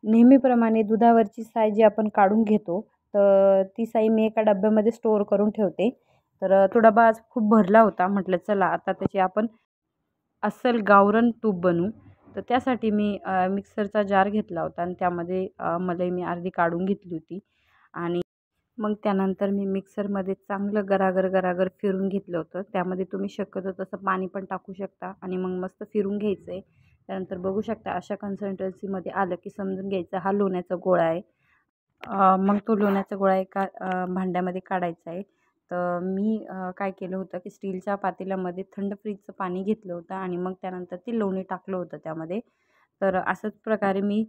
नेहमीप्रमाणे दुधावरची साय जी आपण काढून घेतो, तर ती साय मी एका डब्यामध्ये स्टोअर करून ठेवते. तर तो डबा आज खूप भरला होता. म्हटलं चला आता त्याची आपण अस्सल गावरान तूप बनवू. तर त्यासाठी मी मिक्सरचा जार घेतला होता आणि त्यामध्ये मलाई मी अर्धी काढून घेतली होती आणि मग त्यानंतर मी मिक्सरमध्ये चांगलं गरागर गरागर फिरून घेतलं होतं. त्यामध्ये तुम्ही शक्यतो तसं पाणी पण टाकू शकता आणि मग मस्त फिरून घ्यायचं आहे. त्यानंतर बघू शकता अशा कन्सिस्टन्सीमध्ये आलं की समजून घ्यायचं हा लोण्याचा गोळा आहे. मग तो लोण्याचा गोळा एका भांड्यामध्ये काढायचा आहे. तर मी काय केलं होतं की स्टीलच्या पातेल्यामध्ये थंड फ्रीजचं पाणी घेतलं होतं आणि मग त्यानंतर ते लोणी टाकलं होतं त्यामध्ये. तर अशाच प्रकारे मी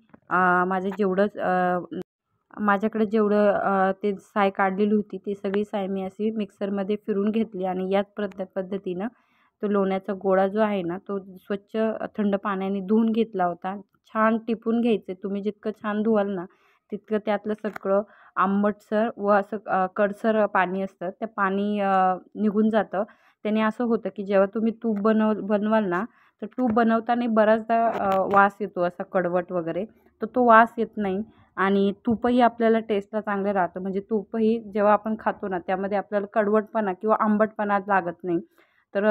माझे माझ्याकडे जेवढं ते साय काढलेली होती ती सगळी साय मी अशी मिक्सरमध्ये फिरून घेतली आणि याच पद्धतीनं तो लोण्याचा गोळा जो आहे ना तो स्वच्छ थंड पाण्याने धुवून घेतला होता. छान टिपून घ्यायचे. तुम्ही जितकं छान धुवाल ना तितकं त्यातलं सगळं आंबटसर व असं कडसर पाणी असतं ते पाणी निघून जातं. त्याने असं होतं की जेव्हा तुम्ही तूप बनवाल ना तर तूप बनवताना बराचदा वास येतो असा कडवट वगैरे. तर तो वास येत नाही आणि तूपही आपल्याला टेस्टला चांगलं राहतं. म्हणजे तूपही जेव्हा आपण खातो ना त्यामध्ये आपल्याला कडवटपणा किंवा आंबटपणा लागत नाही. तर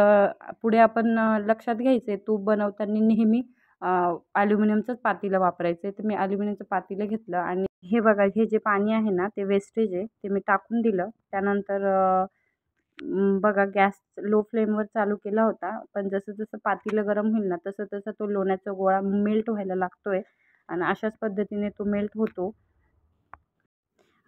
पुढे आपण लक्षात घ्यायचं आहे तूप बनवताना नेहमी ॲल्युमिनियमचंच पातेलं वापरायचं आहे. तर मी ॲल्युमिनियमचं पातेलं घेतलं आणि हे बघा हे जे पाणी आहे ना ते वेस्टेज आहे ते मी टाकून दिलं. त्यानंतर बघा गॅस लो फ्लेमवर चालू केला होता. पण जसं पातेलं गरम होईल ना तसं तो लोण्याचा गोळा मेल्ट व्हायला लागतोय आणि अशाच पद्धतीने तो मेल्ट होतो.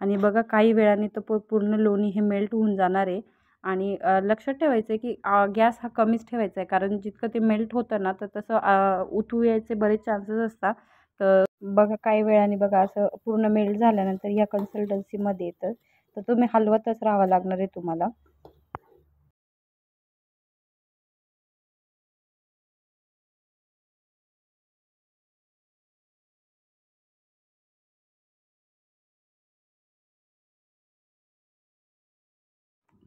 आणि बघा काही वेळाने तर पूर्ण लोणी हे मेल्ट होऊन जाणार आहे आणि लक्षात ठेवायचं आहे की गॅस हा कमीच ठेवायचा आहे कारण जितकं ते मेल्ट होतं ना तर तसं उतू यायचे बरेच चान्सेस असतात. तर बघा काही वेळाने बघा असं पूर्ण मेल्ट झाल्यानंतर या कन्सिस्टन्सीमध्ये येतं. तर तुम्ही हलवतच राहावं लागणार आहे तुम्हाला.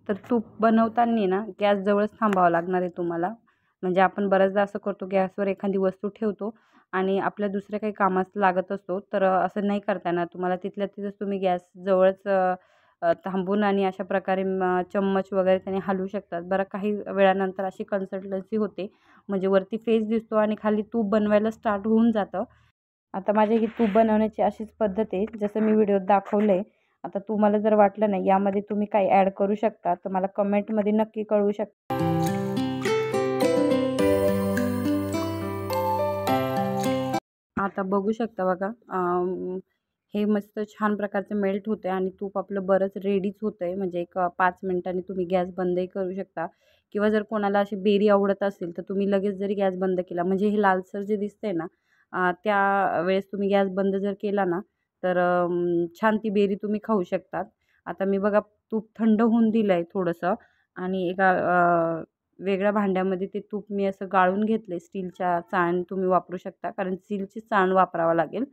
तर तूप बनवताना ना गॅस जवळच थांबावं लागणार आहे तुम्हाला. म्हणजे आपण बऱ्याचदा असं करतो गॅसवर एखादी वस्तू ठेवतो आणि आपल्या दुसऱ्या काही कामास लागत असतो. तर असं नाही करता येणार तुम्हाला. तिथल्या तिथंच तुम्ही गॅस जवळच थांबून आणि अशा प्रकारे चम्मच वगैरे त्याने हलवू शकतात. बरं काही वेळानंतर अशी कन्सिस्टन्सी होते म्हणजे वरती फेस दिसतो आणि खाली तूप बनवायला स्टार्ट होऊन जातं. आता माझी ही तूप बनवण्याची अशीच पद्धत आहे जसं मी व्हिडिओत दाखवलं आहे. आता तुम्हाला जर वाटलं नाही यामध्ये तुम्ही काही ॲड करू शकता तर मला कमेंटमध्ये नक्की कळवू शकता. आता बघू शकता बघा हे मस्त छान प्रकारचं मेल्ट होतं आहे आणि तूप आपलं बरंच रेडीच होतं आहे. म्हणजे एक 5 मिनिटांनी तुम्ही गॅस बंदही करू शकता किंवा जर कोणाला अशी बेरी आवडत असेल तर तुम्ही लगेच जरी गॅस बंद केला म्हणजे हे लालसर जे दिसतंय ना त्यावेळेस तुम्ही गॅस बंद जर केला ना तर छान ती बेरी तुम्ही खाऊ शकतात. आता मी बघा तूप थंड होऊन दिलं आहे थोडंसं आणि एका वेगळ्या भांड्यामध्ये ते तूप मी असं गाळून घेतले. स्टीलच्या चाळण तुम्ही वापरू शकता कारण स्टीलची चाळण वापरावं लागेल.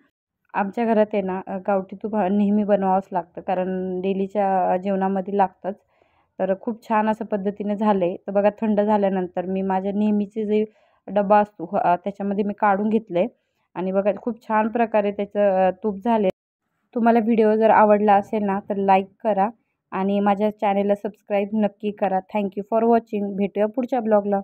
आमच्या घरात आहे ना गावठी तूप नेहमी बनवावंच लागतं कारण डेलीच्या जेवणामध्ये लागतंच. तर खूप छान असं पद्धतीने झालं आहे. तर बघा थंड झाल्यानंतर मी माझ्या नेहमीचे जे डबा असतो त्याच्यामध्ये मी काढून घेतलं आहे आणि बघा खूप छान प्रकारे त्याचं तूप झाले. तुम्हाला व्हिडिओ जर आवडला असेल ना तर लाईक करा आणि माझ्या चॅनेलला सबस्क्राईब नक्की करा. Thank you for watching. भेटूया पुढच्या ब्लॉगला.